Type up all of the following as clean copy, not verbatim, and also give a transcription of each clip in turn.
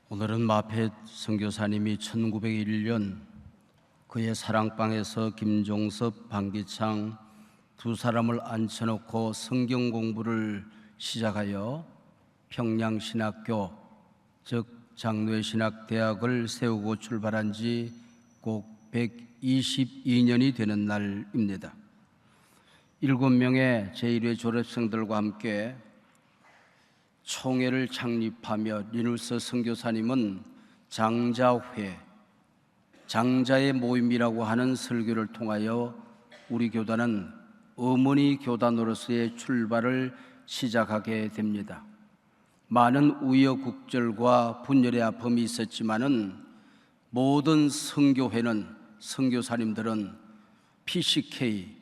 오늘은 마페 선교사님이 1901년 그의 사랑방에서 김종섭, 방기창 두 사람을 앉혀놓고 성경 공부를 시작하여 평양신학교, 즉 장로의신학대학을 세우고 출발한 지 꼭 122년이 되는 날입니다. 7명의 제1회 졸업생들과 함께 총회를 창립하며 리누스 선교사님은 장자회, 장자의 모임이라고 하는 설교를 통하여 우리 교단은 어머니 교단으로서의 출발을 시작하게 됩니다. 많은 우여곡절과 분열의 아픔이 있었지만은 모든 선교회는, 선교사님들은 PCK,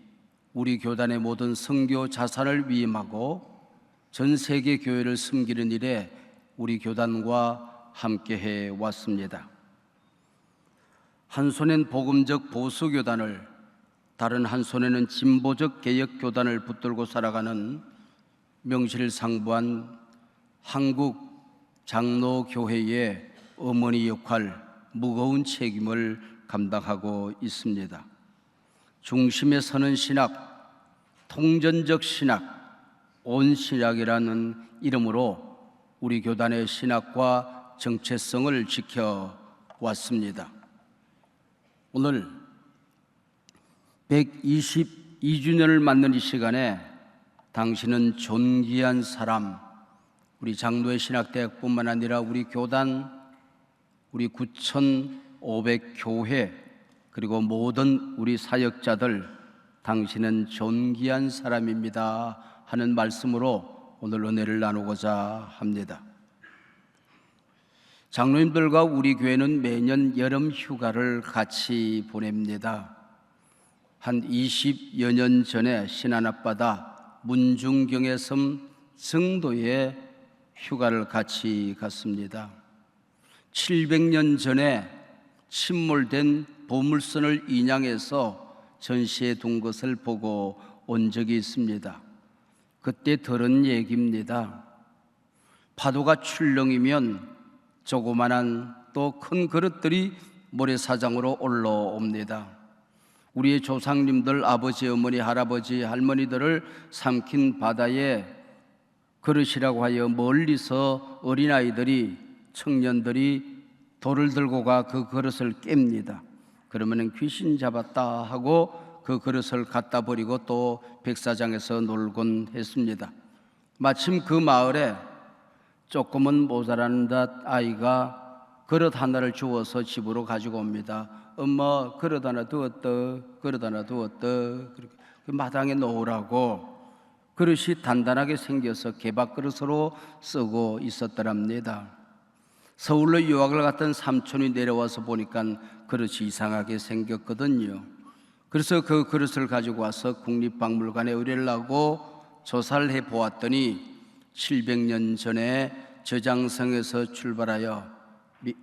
우리 교단의 모든 선교 자산을 위임하고 전 세계 교회를 섬기는 일에 우리 교단과 함께해 왔습니다. 한 손엔 복음적 보수교단을, 다른 한 손에는 진보적 개혁교단을 붙들고 살아가는 명실상부한 한국 장로교회의 어머니 역할, 무거운 책임을 감당하고 있습니다. 중심에 서는 신학, 통전적 신학, 온신학이라는 이름으로 우리 교단의 신학과 정체성을 지켜왔습니다. 오늘 122주년을 맞는 이 시간에 당신은 존귀한 사람, 우리 장로의 신학대학뿐만 아니라 우리 교단, 우리 9,500교회, 그리고 모든 우리 사역자들, 당신은 존귀한 사람입니다 하는 말씀으로 오늘 은혜를 나누고자 합니다. 장로님들과 우리 교회는 매년 여름 휴가를 같이 보냅니다. 한 20여 년 전에 신안앞바다 문중경의 섬 정도에 휴가를 같이 갔습니다. 700년 전에 침몰된 보물선을 인양해서 전시해 둔 것을 보고 온 적이 있습니다. 그때 들은 얘기입니다. 파도가 출렁이면 조그만한 또 큰 그릇들이 모래사장으로 올라옵니다. 우리의 조상님들, 아버지, 어머니, 할아버지, 할머니들을 삼킨 바다에 그릇이라고 하여 멀리서 어린아이들이, 청년들이 돌을 들고 가 그 그릇을 깹니다. 그러면 귀신 잡았다 하고 그 그릇을 갖다 버리고 또 백사장에서 놀곤 했습니다. 마침 그 마을에 조금은 모자란 듯 아이가 그릇 하나를 주워서 집으로 가지고 옵니다. 엄마, 그릇 하나 두었다, 그릇 하나 두었다. 그렇게 마당에 놓으라고. 그릇이 단단하게 생겨서 개밥 그릇으로 쓰고 있었더랍니다. 서울로 유학을 갔던 삼촌이 내려와서 보니까 그릇이 이상하게 생겼거든요. 그래서 그 그릇을 가지고 와서 국립박물관에 의뢰를 하고 조사를 해보았더니 700년 전에 저장성에서 출발하여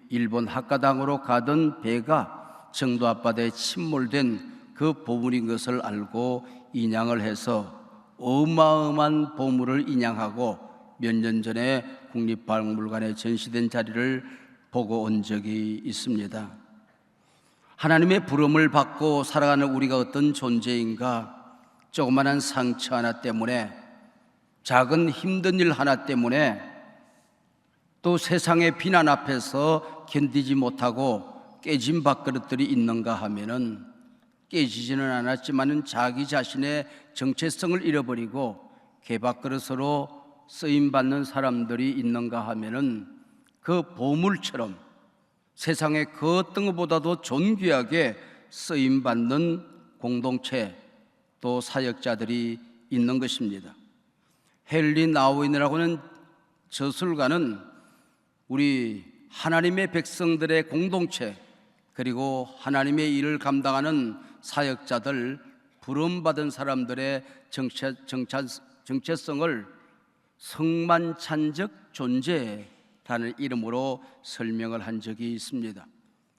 일본 학가당으로 가던 배가 정도 앞바다에 침몰된 그 보물인 것을 알고 인양을 해서 어마어마한 보물을 인양하고 몇 년 전에 국립박물관에 전시된 자리를 보고 온 적이 있습니다. 하나님의 부름을 받고 살아가는 우리가 어떤 존재인가? 조그만한 상처 하나 때문에, 작은 힘든 일 하나 때문에, 또 세상의 비난 앞에서 견디지 못하고 깨진 밥그릇들이 있는가 하면은 깨지지는 않았지만은 자기 자신의 정체성을 잃어버리고 개밥그릇으로 쓰임받는 사람들이 있는가 하면은 그 보물처럼 세상에 그 어떤 것보다도 존귀하게 쓰임받는 공동체, 또 사역자들이 있는 것입니다. 헨리 나우인이라고 하는 저술가는 우리 하나님의 백성들의 공동체, 그리고 하나님의 일을 감당하는 사역자들, 부름받은 사람들의 정체성을 성만찬적 존재라는 이름으로 설명을 한 적이 있습니다.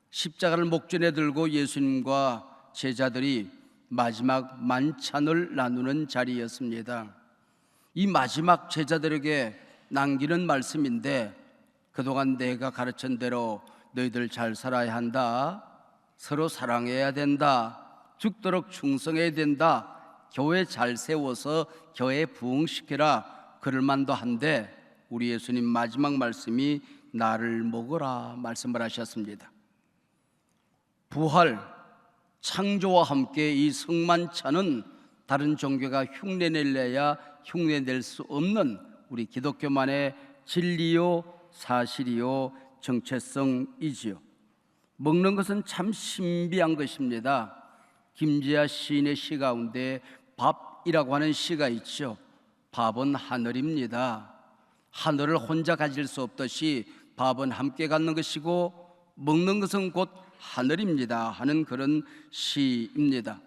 십자가를 목전에 들고 예수님과 제자들이 마지막 만찬을 나누는 자리였습니다. 이 마지막 제자들에게 남기는 말씀인데, 그동안 내가 가르친 대로 너희들 잘 살아야 한다. 서로 사랑해야 된다. 죽도록 충성해야 된다. 교회 잘 세워서 교회 부흥시켜라. 그럴 만도 한데 우리 예수님 마지막 말씀이 나를 먹어라 말씀을 하셨습니다. 부활, 창조와 함께 이 성만찬은 다른 종교가 흉내내려야 흉내낼 수 없는 우리 기독교만의 진리요 사실이요 정체성이지요. 먹는 것은 참 신비한 것입니다. 김지아 시인의 시 가운데 밥이라고 하는 시가 있죠. 밥은 하늘입니다. 하늘을 혼자 가질 수 없듯이 밥은 함께 갖는 것이고 먹는 것은 곧 하늘입니다 하는 그런 시입니다.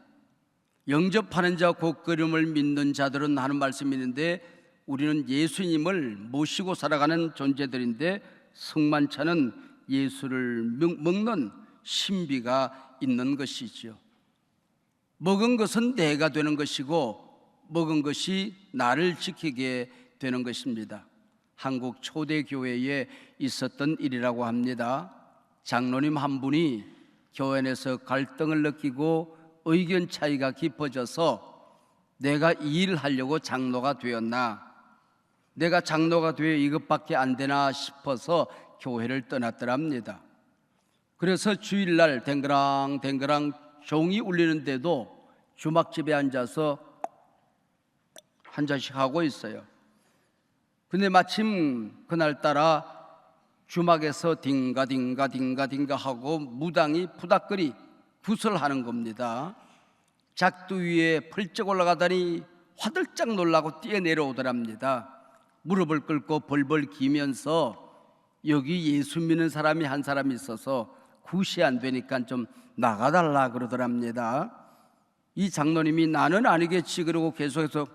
영접하는 자 곧 그름을 믿는 자들은 하는 말씀이 있는데 우리는 예수님을 모시고 살아가는 존재들인데 성만찬은 예수를 먹는 신비가 있는 것이죠. 먹은 것은 내가 되는 것이고 먹은 것이 나를 지키게 되는 것입니다. 한국 초대교회에 있었던 일이라고 합니다. 장로님 한 분이 교회 내에서 갈등을 느끼고 의견 차이가 깊어져서 내가 이 일을 하려고 장로가 되었나, 내가 장로가 되어 이것밖에 안 되나 싶어서 교회를 떠났더랍니다. 그래서 주일날 댕그랑 종이 울리는데도 주막집에 앉아서 한 잔씩 하고 있어요. 근데 마침 그날따라 주막에서 딩가딩가 하고 무당이 부닥거리 굿을 하는 겁니다. 작두 위에 펄쩍 올라가더니 화들짝 놀라고 뛰어내려오더랍니다. 무릎을 꿇고 벌벌 기면서 여기 예수 믿는 사람이 한 사람이 있어서 굿이 안 되니까 좀 나가달라 그러더랍니다. 이 장로님이 나는 아니겠지 그러고 계속해서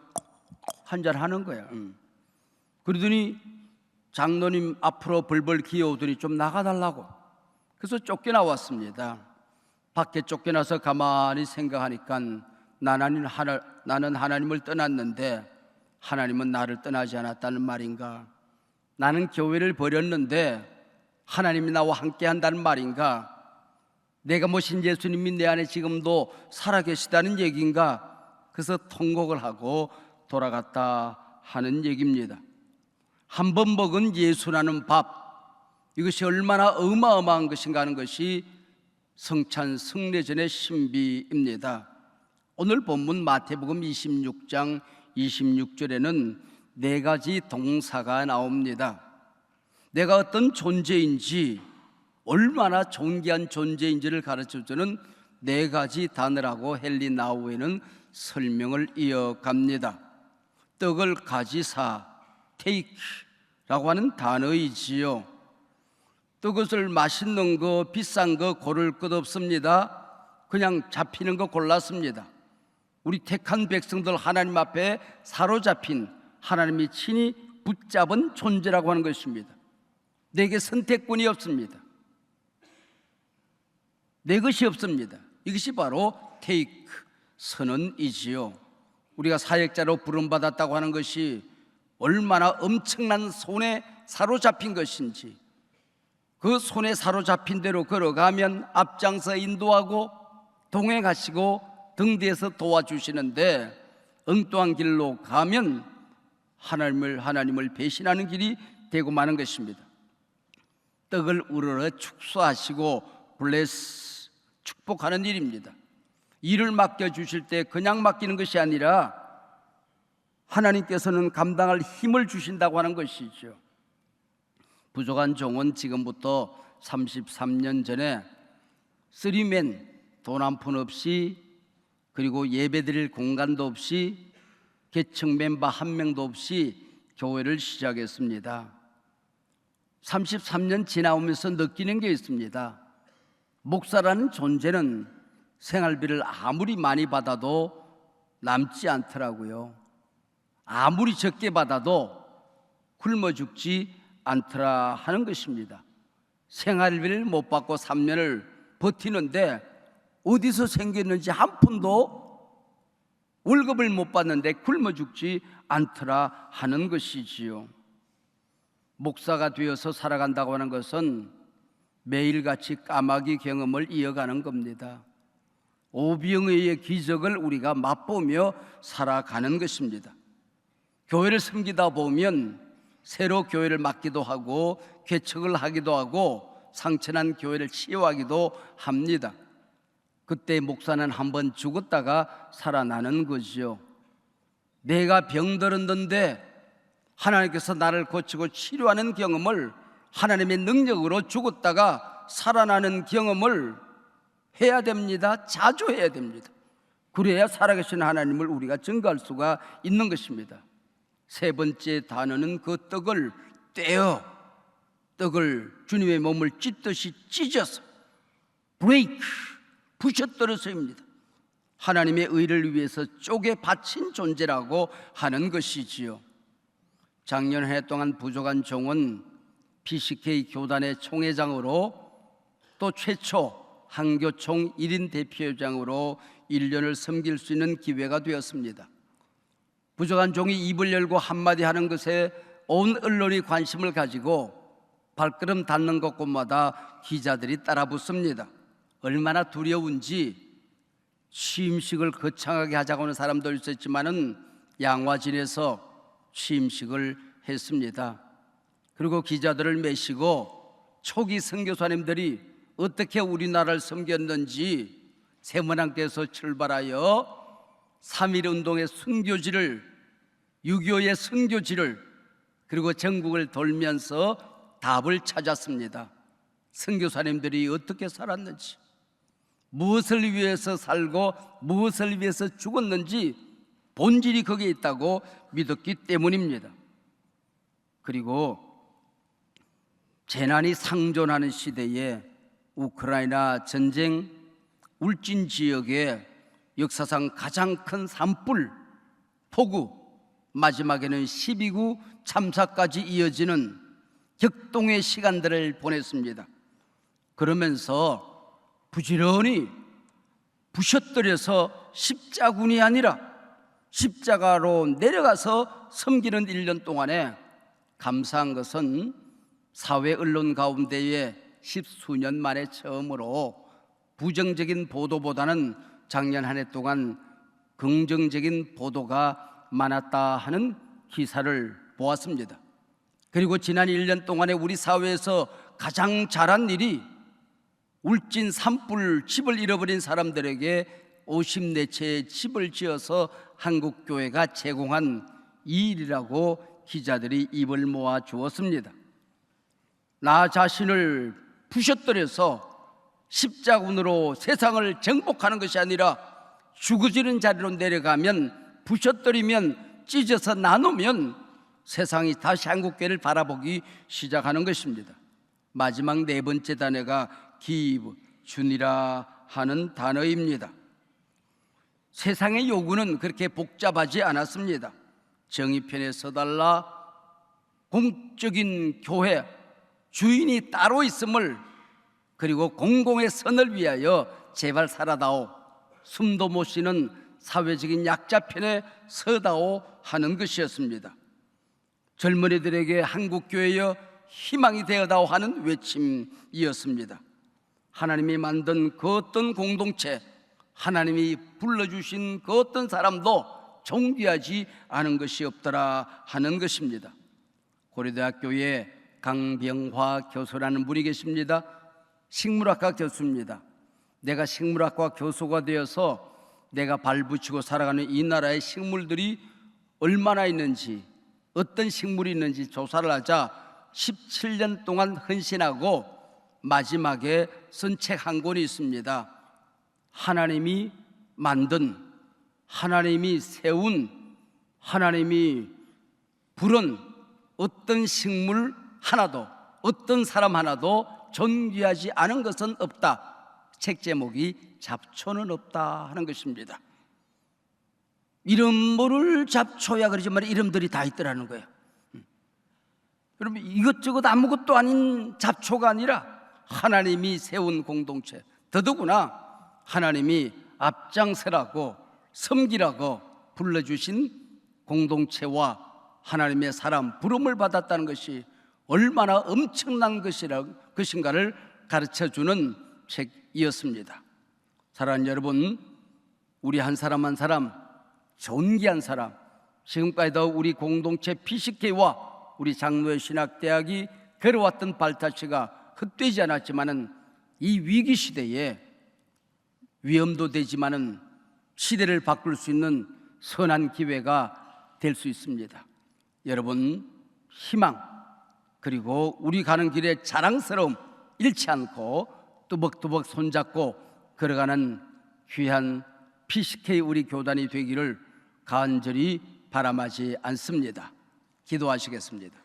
한잔 하는 거야. 그러더니 장로님 앞으로 벌벌 기어오더니 좀 나가달라고. 그래서 쫓겨나왔습니다. 밖에 쫓겨나서 가만히 생각하니까 나는 하나님을 떠났는데 하나님은 나를 떠나지 않았다는 말인가? 나는 교회를 버렸는데 하나님이 나와 함께 한다는 말인가? 내가 모신 예수님이 내 안에 지금도 살아계시다는 얘기인가? 그래서 통곡을 하고 돌아갔다 하는 얘기입니다. 한 번 먹은 예수라는 밥, 이것이 얼마나 어마어마한 것인가 하는 것이 성찬 성례전의 신비입니다. 오늘 본문 마태복음 26장 26절에는 네 가지 동사가 나옵니다. 내가 어떤 존재인지, 얼마나 존귀한 존재인지를 가르쳐주는 네 가지 단어라고 헨리 나우에는 설명을 이어갑니다. 떡을 가지사, take라고 하는 단어이지요. 떡을 맛있는 거, 비싼 거 고를 것 없습니다. 그냥 잡히는 거 골랐습니다. 우리 택한 백성들 하나님 앞에 사로잡힌 하나님이 친히 붙잡은 존재라고 하는 것입니다. 내게 선택권이 없습니다. 내 것이 없습니다. 이것이 바로 take, 선언이지요. 우리가 사역자로 부름받았다고 하는 것이 얼마나 엄청난 손에 사로잡힌 것인지, 그 손에 사로잡힌 대로 걸어가면 앞장서 인도하고 동행하시고 등 뒤에서 도와주시는데 엉뚱한 길로 가면 하나님을 배신하는 길이 되고 마는 것입니다. 떡을 우러러 축소하시고 블레스, 축복하는 일입니다. 일을 맡겨주실 때 그냥 맡기는 것이 아니라 하나님께서는 감당할 힘을 주신다고 하는 것이죠. 부족한 종은 지금부터 33년 전에 쓰리맨, 돈 한 푼 없이, 그리고 예배드릴 공간도 없이, 개척 멤버 한 명도 없이 교회를 시작했습니다. 33년 지나오면서 느끼는 게 있습니다. 목사라는 존재는 생활비를 아무리 많이 받아도 남지 않더라고요. 아무리 적게 받아도 굶어 죽지 않더라 하는 것입니다. 생활비를 못 받고 3년을 버티는데 어디서 생겼는지 한 푼도 월급을 못 받는데 굶어 죽지 않더라 하는 것이지요. 목사가 되어서 살아간다고 하는 것은 매일같이 까마귀 경험을 이어가는 겁니다. 오병이어의 기적을 우리가 맛보며 살아가는 것입니다. 교회를 섬기다 보면 새로 교회를 맡기도 하고 개척을 하기도 하고 상처난 교회를 치유하기도 합니다. 그때 목사는 한번 죽었다가 살아나는 거죠. 내가 병들었는데 하나님께서 나를 고치고 치료하는 경험을, 하나님의 능력으로 죽었다가 살아나는 경험을 해야 됩니다. 자주 해야 됩니다. 그래야 살아계신 하나님을 우리가 증거할 수가 있는 것입니다. 세 번째 단어는 그 떡을 떼어, 떡을 주님의 몸을 찢듯이 찢어서, break, 부셔뜨려서입니다. 하나님의 의를 위해서 쪼개 바친 존재라고 하는 것이지요. 작년 한 해 동안 부족한 종은 PCK 교단의 총회장으로, 또 최초 한교총 1인 대표회장으로 1년을 섬길 수 있는 기회가 되었습니다. 부족한 종이 입을 열고 한마디 하는 것에 온 언론이 관심을 가지고 발걸음 닿는 곳곳마다 기자들이 따라붙습니다. 얼마나 두려운지 취임식을 거창하게 하자고 하는 사람도 있었지만은 양화진에서 취임식을 했습니다. 그리고 기자들을 메시고 초기 선교사님들이 어떻게 우리나라를 섬겼는지 세문항께서 출발하여 3.1운동의 순교지를, 6.25의 순교지를, 그리고 전국을 돌면서 답을 찾았습니다. 선교사님들이 어떻게 살았는지, 무엇을 위해서 살고 무엇을 위해서 죽었는지 본질이 거기에 있다고 믿었기 때문입니다. 그리고 재난이 상존하는 시대에 우크라이나 전쟁, 울진 지역에 역사상 가장 큰 산불, 폭우, 마지막에는 12구 참사까지 이어지는 격동의 시간들을 보냈습니다. 그러면서 부지런히 부셔뜨려서 십자군이 아니라 십자가로 내려가서 섬기는 1년 동안에 감사한 것은 사회 언론 가운데에 10수년 만에 처음으로 부정적인 보도보다는 작년 한 해 동안 긍정적인 보도가 많았다 하는 기사를 보았습니다. 그리고 지난 1년 동안에 우리 사회에서 가장 잘한 일이 울진 산불 집을 잃어버린 사람들에게 54채의 집을 지어서 한국교회가 제공한 이 일이라고 기자들이 입을 모아 주었습니다. 나 자신을 부셔뜨려서 십자군으로 세상을 정복하는 것이 아니라 죽어지는 자리로 내려가면, 부셔뜨리면, 찢어서 나누면 세상이 다시 한국교회를 바라보기 시작하는 것입니다. 마지막 네 번째 단어가 give, 준이라 하는 단어입니다. 세상의 요구는 그렇게 복잡하지 않았습니다. 정의편에 서달라, 공적인 교회, 주인이 따로 있음을, 그리고 공공의 선을 위하여 제발 살아다오, 숨도 못 쉬는 사회적인 약자 편에 서다오 하는 것이었습니다. 젊은이들에게 한국교회여 희망이 되어다오 하는 외침이었습니다. 하나님이 만든 그 어떤 공동체, 하나님이 불러주신 그 어떤 사람도 존귀하지 않은 것이 없더라 하는 것입니다. 고려대학교에 강병화 교수라는 분이 계십니다. 식물학과 교수입니다. 내가 식물학과 교수가 되어서 내가 발붙이고 살아가는 이 나라의 식물들이 얼마나 있는지, 어떤 식물이 있는지 조사를 하자 17년 동안 헌신하고 마지막에 쓴 책 한 권이 있습니다. 하나님이 만든, 하나님이 세운, 하나님이 부른 어떤 식물 하나도, 어떤 사람 하나도 존귀하지 않은 것은 없다. 책 제목이 잡초는 없다 하는 것입니다. 이름 모를 잡초야 그러지만 이름들이 다 있더라는 거예요. 여러분, 이것저것 아무것도 아닌 잡초가 아니라 하나님이 세운 공동체, 더더구나 하나님이 앞장서라고 섬기라고 불러주신 공동체와 하나님의 사람, 부름을 받았다는 것이 얼마나 엄청난 것인가를 가르쳐주는 책이었습니다. 사랑하는 여러분, 우리 한 사람 한 사람, 존귀한 사람, 지금까지도 우리 공동체 PCK와 우리 장로의 신학대학이 걸어왔던 발자취가 헛되지 않았지만은 이 위기 시대에 위험도 되지만은 시대를 바꿀 수 있는 선한 기회가 될 수 있습니다. 여러분, 희망 그리고 우리 가는 길에 자랑스러움 잃지 않고 뚜벅뚜벅 손잡고 걸어가는 귀한 PCK 우리 교단이 되기를 간절히 바람하지 않습니다. 기도하시겠습니다.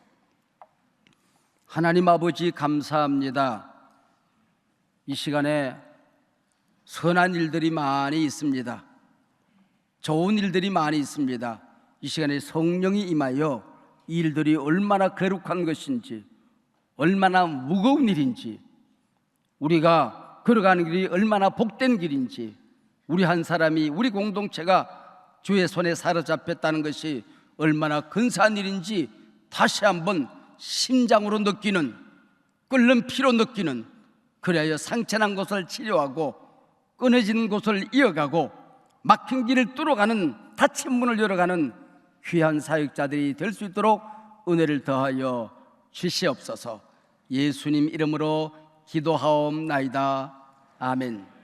하나님 아버지, 감사합니다. 이 시간에 선한 일들이 많이 있습니다. 좋은 일들이 많이 있습니다. 이 시간에 성령이 임하여 이 일들이 얼마나 거룩한 것인지, 얼마나 무거운 일인지, 우리가 걸어가는 길이 얼마나 복된 길인지, 우리 한 사람이, 우리 공동체가 주의 손에 사로잡혔다는 것이 얼마나 근사한 일인지 다시 한번 심장으로 느끼는, 끓는 피로 느끼는, 그리하여 상처난 곳을 치료하고 끊어진 곳을 이어가고 막힌 길을 뚫어가는, 닫힌 문을 열어가는 귀한 사역자들이 될 수 있도록 은혜를 더하여 주시옵소서. 예수님 이름으로 기도하옵나이다. 아멘.